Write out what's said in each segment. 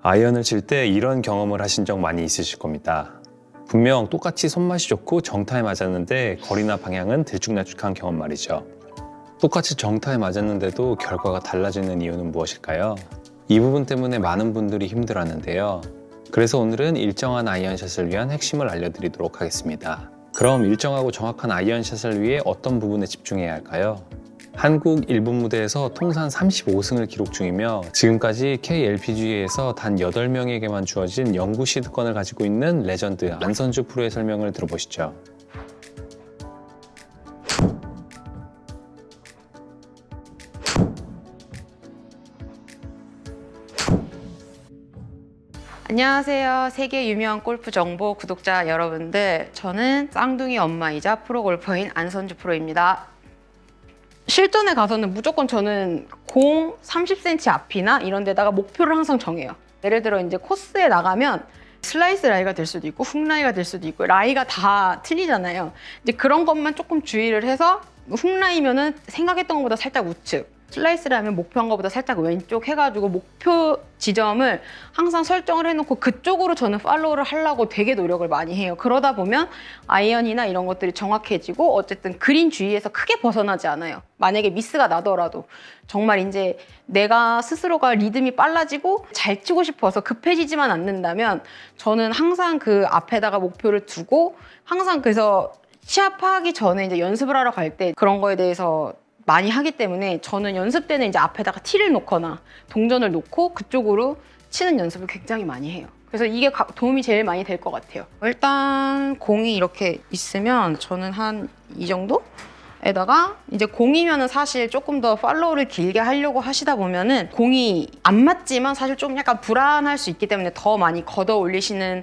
아이언을 칠 때 이런 경험을 하신 적 많이 있으실 겁니다. 분명 똑같이 손맛이 좋고 정타에 맞았는데 거리나 방향은 들쭉날쭉한 경험 말이죠. 똑같이 정타에 맞았는데도 결과가 달라지는 이유는 무엇일까요? 이 부분 때문에 많은 분들이 힘들어하는데요. 그래서 오늘은 일정한 아이언샷을 위한 핵심을 알려드리도록 하겠습니다. 그럼 일정하고 정확한 아이언샷을 위해 어떤 부분에 집중해야 할까요? 한국 1분 무대에서 통산 35승을 기록 중이며 지금까지 KLPGA에서 단 8명에게만 주어진 영구 시드권을 가지고 있는 레전드 안선주 프로의 설명을 들어보시죠. 안녕하세요. 세계 유명한 골프 정보 구독자 여러분들. 저는 쌍둥이 엄마이자 프로골퍼인 안선주 프로입니다. 실전에 가서는 무조건 저는 공 30cm 앞이나 이런 데다가 목표를 항상 정해요. 예를 들어 이제 코스에 나가면 슬라이스 라이가 될 수도 있고 훅 라이가 될 수도 있고 라이가 다 틀리잖아요. 이제 그런 것만 조금 주의를 해서 훅 라이면은 생각했던 것보다 살짝 우측, 슬라이스를 하면 목표한 것보다 살짝 왼쪽 해가지고 목표 지점을 항상 설정을 해놓고 그쪽으로 저는 팔로우를 하려고 되게 노력을 많이 해요. 그러다 보면 아이언이나 이런 것들이 정확해지고 어쨌든 그린 주위에서 크게 벗어나지 않아요. 만약에 미스가 나더라도 정말 이제 내가 스스로가 리듬이 빨라지고 잘 치고 싶어서 급해지지만 않는다면 저는 항상 그 앞에다가 목표를 두고 항상 그래서 시합하기 전에 이제 연습을 하러 갈 때 그런 거에 대해서 많이 하기 때문에 저는 연습 때는 이제 앞에다가 티를 놓거나 동전을 놓고 그쪽으로 치는 연습을 굉장히 많이 해요. 그래서 이게 도움이 제일 많이 될 것 같아요. 일단 공이 이렇게 있으면 저는 한 이 정도에다가 이제 공이면은 사실 조금 더 팔로우를 길게 하려고 하시다 보면은 공이 안 맞지만 사실 좀 약간 불안할 수 있기 때문에 더 많이 걷어 올리시는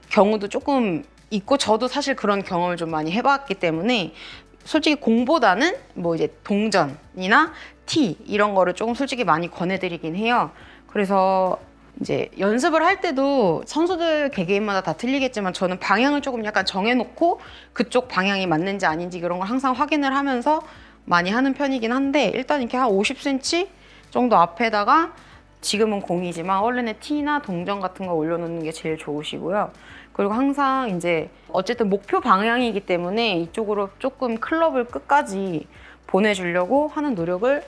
경우도 조금 있고 저도 사실 그런 경험을 좀 많이 해봤기 때문에 솔직히 공보다는 뭐 이제 동전이나 티 이런 거를 조금 솔직히 많이 권해드리긴 해요. 그래서 이제 연습을 할 때도 선수들 개개인마다 다 틀리겠지만 저는 방향을 조금 약간 정해놓고 그쪽 방향이 맞는지 아닌지 그런 걸 항상 확인을 하면서 많이 하는 편이긴 한데 일단 이렇게 한 50cm 정도 앞에다가 지금은 공이지만 원래는 티나 동전 같은 거 올려놓는 게 제일 좋으시고요. 그리고 항상 이제 어쨌든 목표 방향이기 때문에 이쪽으로 조금 클럽을 끝까지 보내주려고 하는 노력을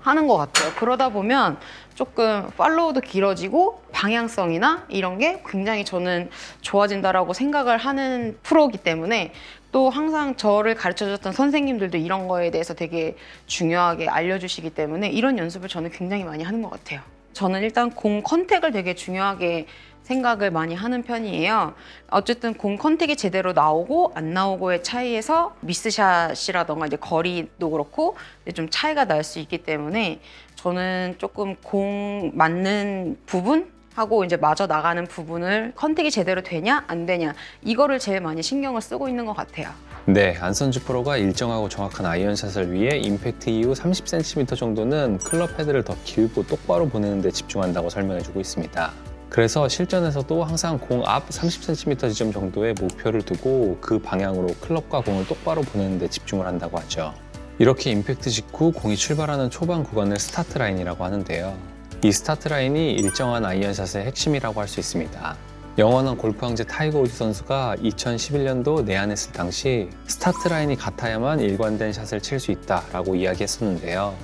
하는 것 같아요. 그러다 보면 조금 팔로우도 길어지고 방향성이나 이런 게 굉장히 저는 좋아진다라고 생각을 하는 프로이기 때문에 또 항상 저를 가르쳐줬던 선생님들도 이런 거에 대해서 되게 중요하게 알려주시기 때문에 이런 연습을 저는 굉장히 많이 하는 것 같아요. 저는 일단 공 컨택을 되게 중요하게 생각을 많이 하는 편이에요. 어쨌든 공 컨택이 제대로 나오고 안 나오고의 차이에서 미스샷이라던가 이제 거리도 그렇고 좀 차이가 날 수 있기 때문에 저는 조금 공 맞는 부분 하고 이제 마저 나가는 부분을 컨택이 제대로 되냐 안 되냐 이거를 제일 많이 신경을 쓰고 있는 것 같아요. 네, 안선주 프로가 일정하고 정확한 아이언샷을 위해 임팩트 이후 30cm 정도는 클럽 헤드를 더 길고 똑바로 보내는 데 집중한다고 설명해주고 있습니다. 그래서 실전에서도 항상 공 앞 30cm 지점 정도의 목표를 두고 그 방향으로 클럽과 공을 똑바로 보내는 데 집중을 한다고 하죠. 이렇게 임팩트 직후 공이 출발하는 초반 구간을 스타트 라인이라고 하는데요. 이 스타트 라인이 일정한 아이언샷의 핵심이라고 할 수 있습니다. 영원한 골프 황제 타이거 우즈 선수가 2011년도 내한했을 당시 스타트 라인이 같아야만 일관된 샷을 칠 수 있다라고 이야기했었는데요.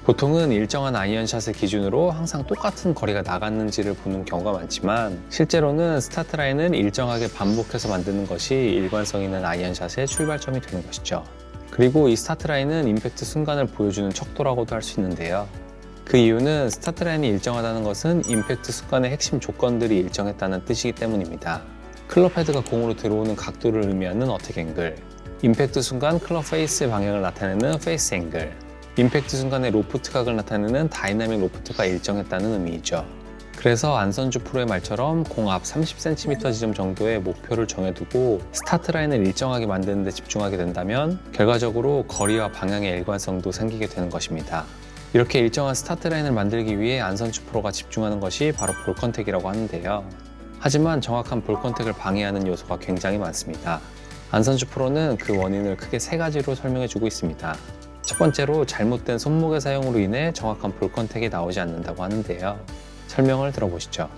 보통은 일정한 아이언샷을 기준으로 항상 똑같은 거리가 나갔는지를 보는 경우가 많지만 실제로는 스타트 라인은 일정하게 반복해서 만드는 것이 일관성 있는 아이언샷의 출발점이 되는 것이죠. 그리고 이 스타트 라인은 임팩트 순간을 보여주는 척도라고도 할 수 있는데요. 그 이유는 스타트 라인이 일정하다는 것은 임팩트 순간의 핵심 조건들이 일정했다는 뜻이기 때문입니다. 클럽 헤드가 공으로 들어오는 각도를 의미하는 어택 앵글, 임팩트 순간 클럽 페이스의 방향을 나타내는 페이스 앵글, 임팩트 순간의 로프트 각을 나타내는 다이나믹 로프트가 일정했다는 의미이죠. 그래서 안선주 프로의 말처럼 공 앞 30cm 지점 정도의 목표를 정해두고 스타트 라인을 일정하게 만드는 데 집중하게 된다면 결과적으로 거리와 방향의 일관성도 생기게 되는 것입니다. 이렇게 일정한 스타트 라인을 만들기 위해 안선주 프로가 집중하는 것이 바로 볼 컨택이라고 하는데요. 하지만 정확한 볼 컨택을 방해하는 요소가 굉장히 많습니다. 안선주 프로는 그 원인을 크게 3가지로 설명해주고 있습니다. 첫 번째로 잘못된 손목의 사용으로 인해 정확한 볼 컨택이 나오지 않는다고 하는데요. 설명을 들어보시죠.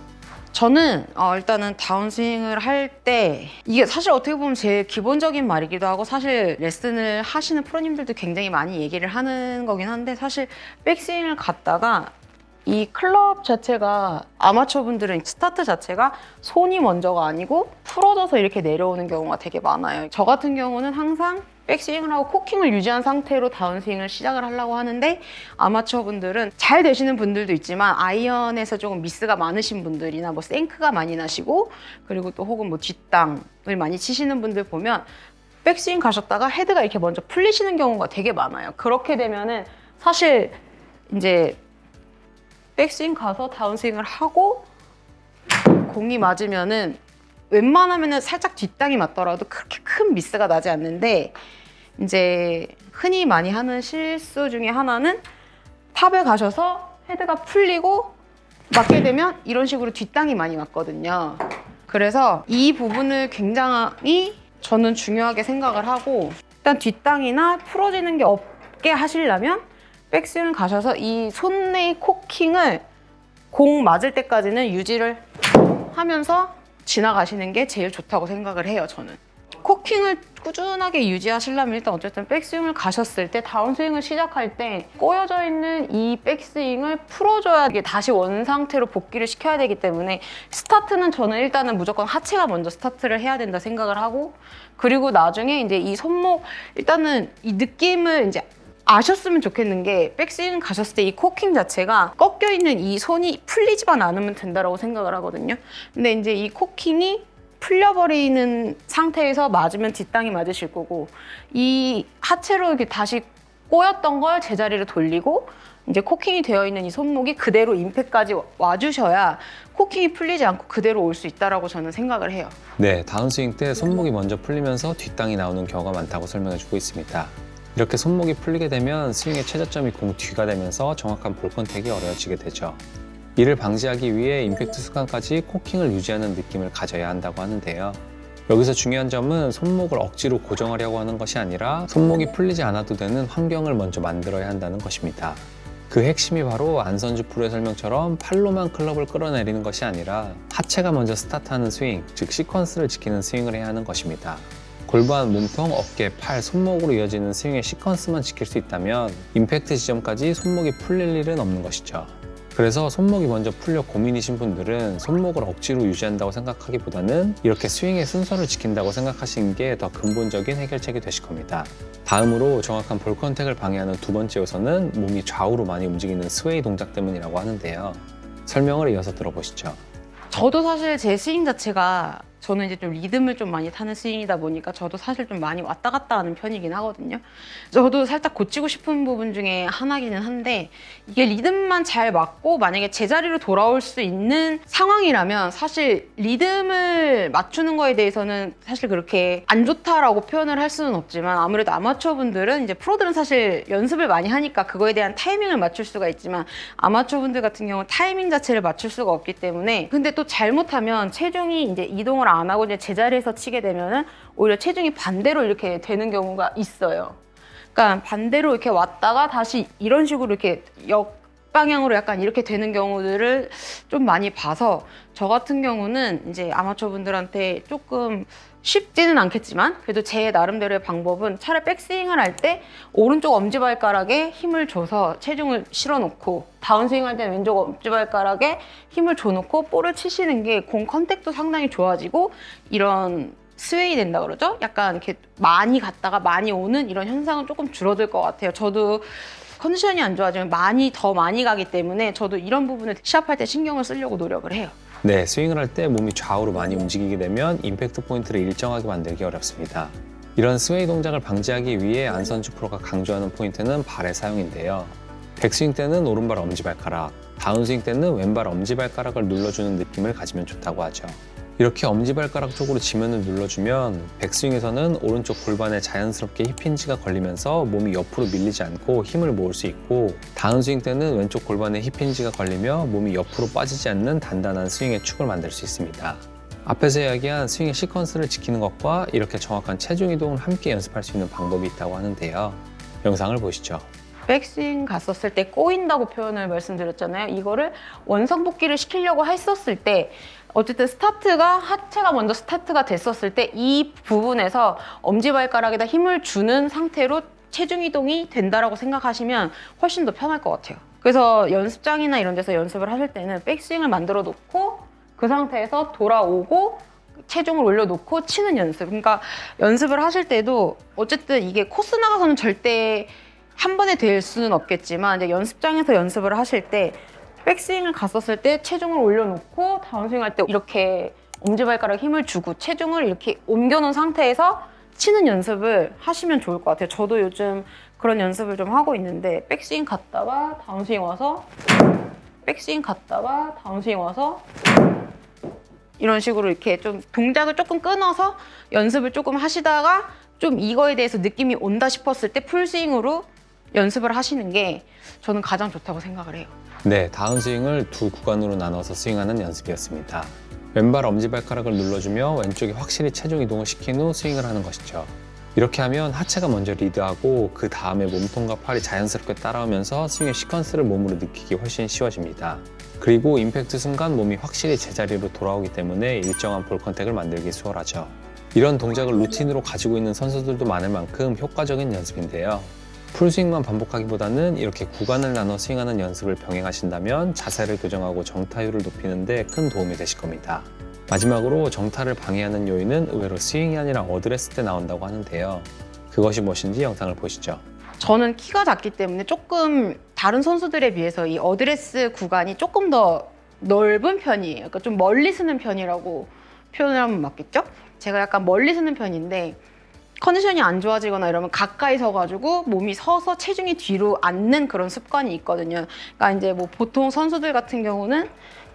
저는 일단은 다운스윙을 할 때 이게 사실 어떻게 보면 제일 기본적인 말이기도 하고 사실 레슨을 하시는 프로님들도 굉장히 많이 얘기를 하는 거긴 한데 사실 백스윙을 갔다가 이 클럽 자체가 아마추어 분들은 스타트 자체가 손이 먼저가 아니고 풀어져서 이렇게 내려오는 경우가 되게 많아요. 저 같은 경우는 항상 백스윙을 하고 코킹을 유지한 상태로 다운스윙을 시작을 하려고 하는데 아마추어 분들은 잘 되시는 분들도 있지만 아이언에서 조금 미스가 많으신 분들이나 뭐 생크가 많이 나시고 그리고 또 혹은 뭐 뒷땅을 많이 치시는 분들 보면 백스윙 가셨다가 헤드가 이렇게 먼저 풀리시는 경우가 되게 많아요. 그렇게 되면은 사실 이제 백스윙 가서 다운스윙을 하고 공이 맞으면은 웬만하면은 살짝 뒷땅이 맞더라도 그렇게 큰 미스가 나지 않는데 이제 흔히 많이 하는 실수 중에 하나는 탑에 가셔서 헤드가 풀리고 맞게 되면 이런 식으로 뒷땅이 많이 맞거든요. 그래서 이 부분을 굉장히 저는 중요하게 생각을 하고 일단 뒷땅이나 풀어지는 게 없게 하시려면 백스윙을 가셔서 이 손의 코킹을 공 맞을 때까지는 유지를 하면서 지나가시는 게 제일 좋다고 생각을 해요, 저는. 코킹을 꾸준하게 유지하시려면 일단 어쨌든 백스윙을 가셨을 때 다운스윙을 시작할 때 꼬여져 있는 이 백스윙을 풀어줘야 이게 다시 원 상태로 복귀를 시켜야 되기 때문에 스타트는 저는 일단은 무조건 하체가 먼저 스타트를 해야 된다 생각을 하고 그리고 나중에 이제 이 손목 일단은 이 느낌을 이제 아셨으면 좋겠는 게 백스윙 가셨을 때 이 코킹 자체가 꺾여 있는 이 손이 풀리지만 않으면 된다라고 생각을 하거든요. 근데 이제 이 코킹이 풀려버리는 상태에서 맞으면 뒷땅이 맞으실 거고 이 하체로 이렇게 다시 꼬였던 걸 제자리로 돌리고 이제 코킹이 되어 있는 이 손목이 그대로 임팩까지 와주셔야 코킹이 풀리지 않고 그대로 올 수 있다라고 저는 생각을 해요. 네, 다운스윙 때 손목이 먼저 풀리면서 뒷땅이 나오는 경우가 많다고 설명해주고 있습니다. 이렇게 손목이 풀리게 되면 스윙의 최저점이 공 뒤가 되면서 정확한 볼 컨택이 어려워지게 되죠. 이를 방지하기 위해 임팩트 순간까지 코킹을 유지하는 느낌을 가져야 한다고 하는데요. 여기서 중요한 점은 손목을 억지로 고정하려고 하는 것이 아니라 손목이 풀리지 않아도 되는 환경을 먼저 만들어야 한다는 것입니다. 그 핵심이 바로 안선주 프로의 설명처럼 팔로만 클럽을 끌어내리는 것이 아니라 하체가 먼저 스타트하는 스윙, 즉 시퀀스를 지키는 스윙을 해야 하는 것입니다. 골반, 몸통, 어깨, 팔, 손목으로 이어지는 스윙의 시퀀스만 지킬 수 있다면 임팩트 지점까지 손목이 풀릴 일은 없는 것이죠. 그래서 손목이 먼저 풀려 고민이신 분들은 손목을 억지로 유지한다고 생각하기보다는 이렇게 스윙의 순서를 지킨다고 생각하시는 게 더 근본적인 해결책이 되실 겁니다. 다음으로 정확한 볼 컨택을 방해하는 두 번째 요소는 몸이 좌우로 많이 움직이는 스웨이 동작 때문이라고 하는데요. 설명을 이어서 들어보시죠. 저도 사실 제 스윙 자체가 저는 이제 좀 리듬을 좀 많이 타는 스윙이다 보니까 저도 사실 좀 많이 왔다 갔다 하는 편이긴 하거든요. 저도 살짝 고치고 싶은 부분 중에 하나기는 한데 이게 리듬만 잘 맞고 만약에 제자리로 돌아올 수 있는 상황이라면 사실 리듬을 맞추는 거에 대해서는 사실 그렇게 안 좋다라고 표현을 할 수는 없지만 아무래도 아마추어 분들은 이제 프로들은 사실 연습을 많이 하니까 그거에 대한 타이밍을 맞출 수가 있지만 아마추어 분들 같은 경우는 타이밍 자체를 맞출 수가 없기 때문에 근데 또 잘못하면 체중이 이제 이동을 안 하고 이제 제자리에서 치게 되면은 오히려 체중이 반대로 이렇게 되는 경우가 있어요. 그러니까 반대로 이렇게 왔다가 다시 이런 식으로 이렇게 역방향으로 약간 이렇게 되는 경우들을 좀 많이 봐서 저 같은 경우는 이제 아마추어 분들한테 조금 쉽지는 않겠지만 그래도 제 나름대로의 방법은 차라리 백스윙을 할 때 오른쪽 엄지발가락에 힘을 줘서 체중을 실어놓고 다운스윙 할 때는 왼쪽 엄지발가락에 힘을 줘놓고 볼을 치시는 게 공 컨택도 상당히 좋아지고 이런 스웨이 된다 그러죠? 약간 이렇게 많이 갔다가 많이 오는 이런 현상은 조금 줄어들 것 같아요. 저도 컨디션이 안 좋아지면 더 많이 가기 때문에 저도 이런 부분을 시합할 때 신경을 쓰려고 노력을 해요. 네, 스윙을 할 때 몸이 좌우로 많이 움직이게 되면 임팩트 포인트를 일정하게 만들기 어렵습니다. 이런 스웨이 동작을 방지하기 위해 안선주 프로가 강조하는 포인트는 발의 사용인데요. 백스윙 때는 오른발 엄지발가락, 다운스윙 때는 왼발 엄지발가락을 눌러주는 느낌을 가지면 좋다고 하죠. 이렇게 엄지발가락 쪽으로 지면을 눌러주면 백스윙에서는 오른쪽 골반에 자연스럽게 힙힌지가 걸리면서 몸이 옆으로 밀리지 않고 힘을 모을 수 있고 다운스윙 때는 왼쪽 골반에 힙힌지가 걸리며 몸이 옆으로 빠지지 않는 단단한 스윙의 축을 만들 수 있습니다. 앞에서 이야기한 스윙의 시퀀스를 지키는 것과 이렇게 정확한 체중 이동을 함께 연습할 수 있는 방법이 있다고 하는데요. 영상을 보시죠. 백스윙 갔었을 때 꼬인다고 표현을 말씀드렸잖아요. 이거를 원상복귀를 시키려고 했었을 때 어쨌든 스타트가 하체가 먼저 스타트가 됐었을 때 이 부분에서 엄지발가락에다 힘을 주는 상태로 체중 이동이 된다라고 생각하시면 훨씬 더 편할 것 같아요. 그래서 연습장이나 이런 데서 연습을 하실 때는 백스윙을 만들어 놓고 그 상태에서 돌아오고 체중을 올려놓고 치는 연습. 그러니까 연습을 하실 때도 어쨌든 이게 코스 나가서는 절대 한 번에 될 수는 없겠지만 이제 연습장에서 연습을 하실 때 백스윙을 갔었을 때 체중을 올려놓고 다운스윙 할 때 이렇게 엄지발가락 힘을 주고 체중을 이렇게 옮겨놓은 상태에서 치는 연습을 하시면 좋을 것 같아요. 저도 요즘 그런 연습을 좀 하고 있는데 백스윙 갔다가 다운스윙 와서 백스윙 갔다가 다운스윙 와서 이런 식으로 이렇게 좀 동작을 조금 끊어서 연습을 조금 하시다가 좀 이거에 대해서 느낌이 온다 싶었을 때 풀스윙으로 연습을 하시는 게 저는 가장 좋다고 생각을 해요. 네, 다운스윙을 두 구간으로 나눠서 스윙하는 연습이었습니다. 왼발 엄지발가락을 눌러주며 왼쪽에 확실히 체중 이동을 시킨 후 스윙을 하는 것이죠. 이렇게 하면 하체가 먼저 리드하고 그 다음에 몸통과 팔이 자연스럽게 따라오면서 스윙의 시퀀스를 몸으로 느끼기 훨씬 쉬워집니다. 그리고 임팩트 순간 몸이 확실히 제자리로 돌아오기 때문에 일정한 볼 컨택을 만들기 수월하죠. 이런 동작을 루틴으로 가지고 있는 선수들도 많을 만큼 효과적인 연습인데요. 풀스윙만 반복하기보다는 이렇게 구간을 나눠 스윙하는 연습을 병행하신다면 자세를 교정하고 정타율을 높이는 데 큰 도움이 되실 겁니다. 마지막으로 정타를 방해하는 요인은 의외로 스윙이 아니라 어드레스 때 나온다고 하는데요. 그것이 무엇인지 영상을 보시죠. 저는 키가 작기 때문에 조금 다른 선수들에 비해서 이 어드레스 구간이 조금 더 넓은 편이에요. 그러니까 좀 멀리 쓰는 편이라고 표현을 하면 맞겠죠? 제가 약간 멀리 쓰는 편인데 컨디션이 안 좋아지거나 이러면 가까이 서가지고 몸이 서서 체중이 뒤로 앉는 그런 습관이 있거든요. 그러니까 이제 뭐 보통 선수들 같은 경우는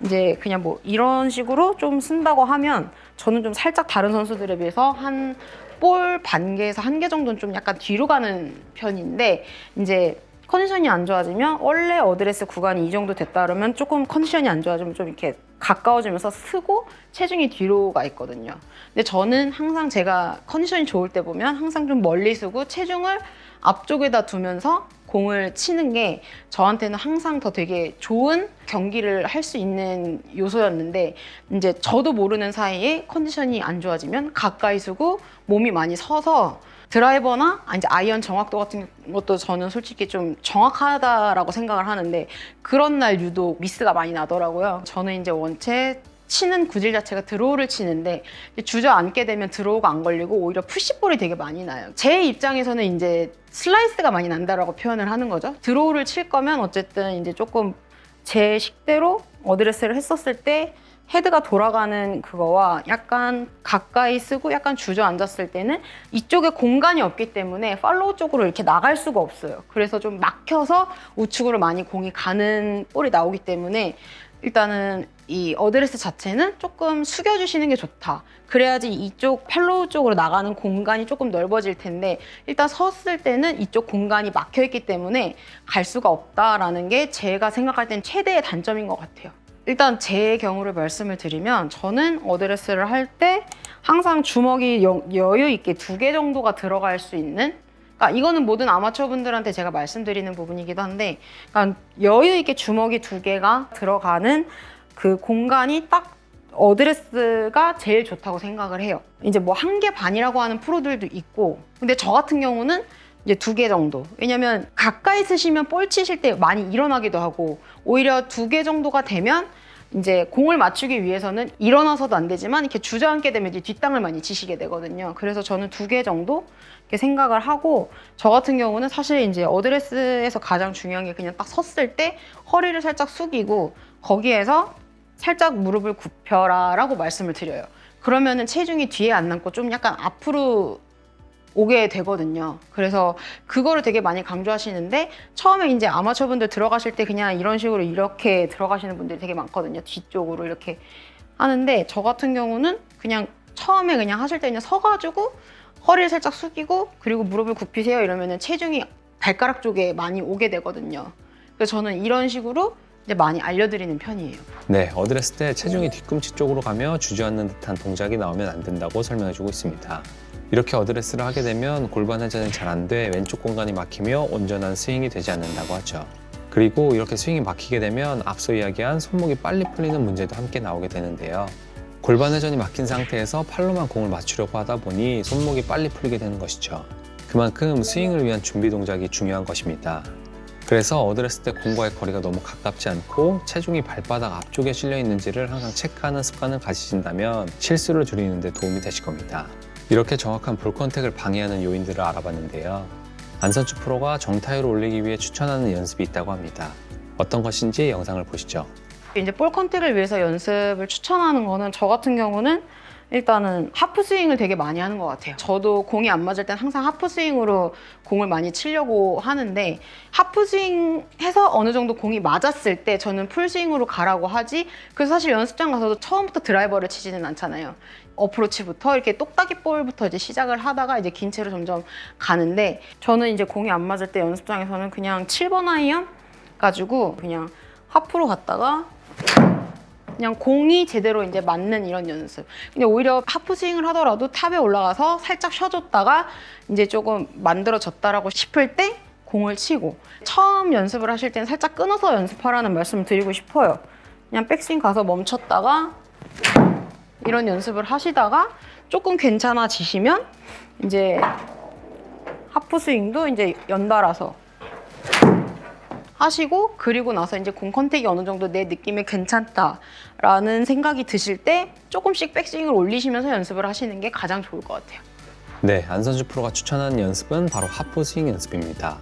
이제 그냥 뭐 이런 식으로 좀 쓴다고 하면 저는 좀 살짝 다른 선수들에 비해서 한 볼 반 개에서 한 개 정도는 좀 약간 뒤로 가는 편인데 이제 컨디션이 안 좋아지면 원래 어드레스 구간이 이 정도 됐다 그러면 조금 컨디션이 안 좋아지면 좀 이렇게 가까워지면서 쓰고 체중이 뒤로 가 있거든요. 근데 저는 항상 제가 컨디션이 좋을 때 보면 항상 좀 멀리 쓰고 체중을 앞쪽에다 두면서 공을 치는 게 저한테는 항상 더 되게 좋은 경기를 할 수 있는 요소였는데 이제 저도 모르는 사이에 컨디션이 안 좋아지면 가까이 쓰고 몸이 많이 서서 드라이버나 이제 아이언 정확도 같은 것도 저는 솔직히 좀 정확하다라고 생각을 하는데 그런 날 유독 미스가 많이 나더라고요. 저는 이제 원체 치는 구질 자체가 드로우를 치는데 주저앉게 되면 드로우가 안 걸리고 오히려 푸시볼이 되게 많이 나요. 제 입장에서는 이제 슬라이스가 많이 난다라고 표현을 하는 거죠. 드로우를 칠 거면 어쨌든 이제 조금 제 식대로 어드레스를 했었을 때 헤드가 돌아가는 그거와 약간 가까이 쓰고 약간 주저앉았을 때는 이쪽에 공간이 없기 때문에 팔로우 쪽으로 이렇게 나갈 수가 없어요. 그래서 좀 막혀서 우측으로 많이 공이 가는 볼이 나오기 때문에 일단은 이 어드레스 자체는 조금 숙여주시는 게 좋다. 그래야지 이쪽 팔로우 쪽으로 나가는 공간이 조금 넓어질 텐데 일단 섰을 때는 이쪽 공간이 막혀있기 때문에 갈 수가 없다라는 게 제가 생각할 땐 최대의 단점인 것 같아요. 일단 제 경우를 말씀을 드리면 저는 어드레스를 할 때 항상 주먹이 여유 있게 2개 정도가 들어갈 수 있는 그러니까 이거는 모든 아마추어 분들한테 제가 말씀드리는 부분이기도 한데 그러니까 여유 있게 주먹이 2개가 들어가는 그 공간이 딱 어드레스가 제일 좋다고 생각을 해요. 이제 뭐 1개 반이라고 하는 프로들도 있고 근데 저 같은 경우는 이제 2개 정도. 왜냐면 가까이 쓰시면 볼 치실 때 많이 일어나기도 하고 오히려 2개 정도가 되면 이제 공을 맞추기 위해서는 일어나서도 안 되지만 이렇게 주저앉게 되면 이제 뒷땅을 많이 치시게 되거든요. 그래서 저는 2개 정도 이렇게 생각을 하고 저 같은 경우는 사실 이제 어드레스에서 가장 중요한 게 그냥 딱 섰을 때 허리를 살짝 숙이고 거기에서 살짝 무릎을 굽혀라라고 말씀을 드려요. 그러면은 체중이 뒤에 안 남고 좀 약간 앞으로 오게 되거든요. 그래서 그거를 되게 많이 강조하시는데 처음에 이제 아마추어분들 들어가실 때 그냥 이런 식으로 이렇게 들어가시는 분들이 되게 많거든요. 뒤쪽으로 이렇게 하는데 저 같은 경우는 그냥 처음에 그냥 하실 때 그냥 서가지고 허리를 살짝 숙이고 그리고 무릎을 굽히세요 이러면은 체중이 발가락 쪽에 많이 오게 되거든요. 그래서 저는 이런 식으로 이제 많이 알려드리는 편이에요. 네, 어드레스 때 체중이 뒤꿈치 쪽으로 가며 주저앉는 듯한 동작이 나오면 안 된다고 설명해주고 있습니다. 이렇게 어드레스를 하게 되면 골반 회전이 잘 안 돼 왼쪽 공간이 막히며 온전한 스윙이 되지 않는다고 하죠. 그리고 이렇게 스윙이 막히게 되면 앞서 이야기한 손목이 빨리 풀리는 문제도 함께 나오게 되는데요. 골반 회전이 막힌 상태에서 팔로만 공을 맞추려고 하다 보니 손목이 빨리 풀리게 되는 것이죠. 그만큼 스윙을 위한 준비 동작이 중요한 것입니다. 그래서 어드레스 때 공과의 거리가 너무 가깝지 않고 체중이 발바닥 앞쪽에 실려 있는지를 항상 체크하는 습관을 가지신다면 실수를 줄이는 데 도움이 되실 겁니다. 이렇게 정확한 볼 컨택을 방해하는 요인들을 알아봤는데요. 안선주 프로가 정타율을 올리기 위해 추천하는 연습이 있다고 합니다. 어떤 것인지 영상을 보시죠. 이제 볼 컨택을 위해서 연습을 추천하는 거는 저 같은 경우는 일단은 하프 스윙을 되게 많이 하는 것 같아요. 저도 공이 안 맞을 땐 항상 하프 스윙으로 공을 많이 치려고 하는데 하프 스윙 해서 어느 정도 공이 맞았을 때 저는 풀 스윙으로 가라고 하지, 그래서 사실 연습장 가서도 처음부터 드라이버를 치지는 않잖아요. 어프로치부터 이렇게 똑딱이 볼부터 이제 시작을 하다가 이제 긴 채로 점점 가는데, 저는 이제 공이 안 맞을 때 연습장에서는 그냥 7번 아이언 가지고 그냥 하프로 갔다가 그냥 공이 제대로 이제 맞는 이런 연습. 근데 오히려 하프 스윙을 하더라도 탑에 올라가서 살짝 쉬어줬다가 이제 조금 만들어졌다라고 싶을 때 공을 치고, 처음 연습을 하실 때는 살짝 끊어서 연습하라는 말씀을 드리고 싶어요. 그냥 백스윙 가서 멈췄다가 이런 연습을 하시다가 조금 괜찮아지시면 이제 하프 스윙도 이제 연달아서 하시고, 그리고 나서 이제 공 컨택이 어느 정도 내 느낌에 괜찮다라는 생각이 드실 때 조금씩 백스윙을 올리시면서 연습을 하시는 게 가장 좋을 것 같아요. 네, 안선주 프로가 추천하는 연습은 바로 하프 스윙 연습입니다.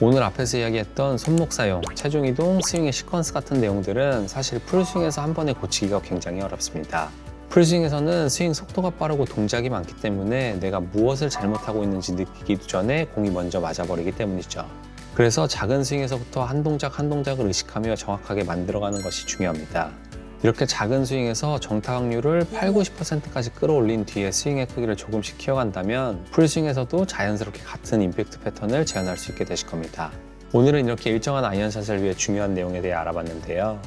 오늘 앞에서 이야기했던 손목 사용, 체중 이동, 스윙의 시퀀스 같은 내용들은 사실 풀스윙에서 한 번에 고치기가 굉장히 어렵습니다. 풀스윙에서는 스윙 속도가 빠르고 동작이 많기 때문에 내가 무엇을 잘못하고 있는지 느끼기도 전에 공이 먼저 맞아버리기 때문이죠. 그래서 작은 스윙에서부터 한 동작 한 동작을 의식하며 정확하게 만들어가는 것이 중요합니다. 이렇게 작은 스윙에서 정타 확률을 80~90%까지 끌어올린 뒤에 스윙의 크기를 조금씩 키워간다면 풀스윙에서도 자연스럽게 같은 임팩트 패턴을 재현할 수 있게 되실 겁니다. 오늘은 이렇게 일정한 아이언샷을 위해 중요한 내용에 대해 알아봤는데요.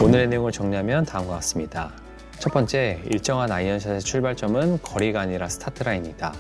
오늘의 내용을 정리하면 다음과 같습니다. 첫 번째, 일정한 아이언샷의 출발점은 거리가 아니라 스타트 라인이다.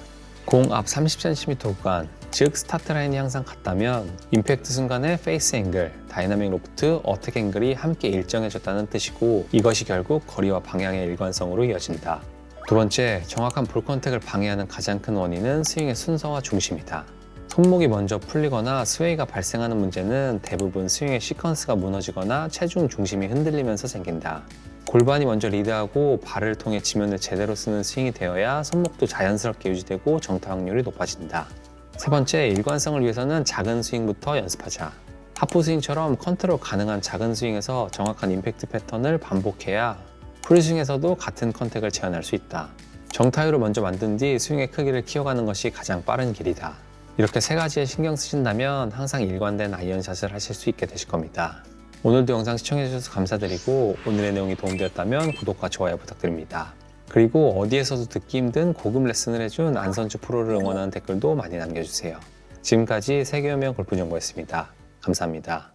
공 앞 30cm 구간, 즉 스타트 라인이 항상 같다면 임팩트 순간의 페이스 앵글, 다이나믹 로프트, 어택 앵글이 함께 일정해졌다는 뜻이고, 이것이 결국 거리와 방향의 일관성으로 이어진다. 두 번째, 정확한 볼 컨택을 방해하는 가장 큰 원인은 스윙의 순서와 중심이다. 손목이 먼저 풀리거나 스웨이가 발생하는 문제는 대부분 스윙의 시퀀스가 무너지거나 체중 중심이 흔들리면서 생긴다. 골반이 먼저 리드하고 발을 통해 지면을 제대로 쓰는 스윙이 되어야 손목도 자연스럽게 유지되고 정타 확률이 높아진다. 세 번째, 일관성을 위해서는 작은 스윙부터 연습하자. 하프 스윙처럼 컨트롤 가능한 작은 스윙에서 정확한 임팩트 패턴을 반복해야 풀스윙에서도 같은 컨택을 재현할 수 있다. 정타율을 먼저 만든 뒤 스윙의 크기를 키워가는 것이 가장 빠른 길이다. 이렇게 세 가지에 신경 쓰신다면 항상 일관된 아이언샷을 하실 수 있게 되실 겁니다. 오늘도 영상 시청해주셔서 감사드리고, 오늘의 내용이 도움되었다면 구독과 좋아요 부탁드립니다. 그리고 어디에서도 듣기 힘든 고급 레슨을 해준 안선주 프로를 응원하는 댓글도 많이 남겨주세요. 지금까지 세계유명 골프 정보였습니다. 감사합니다.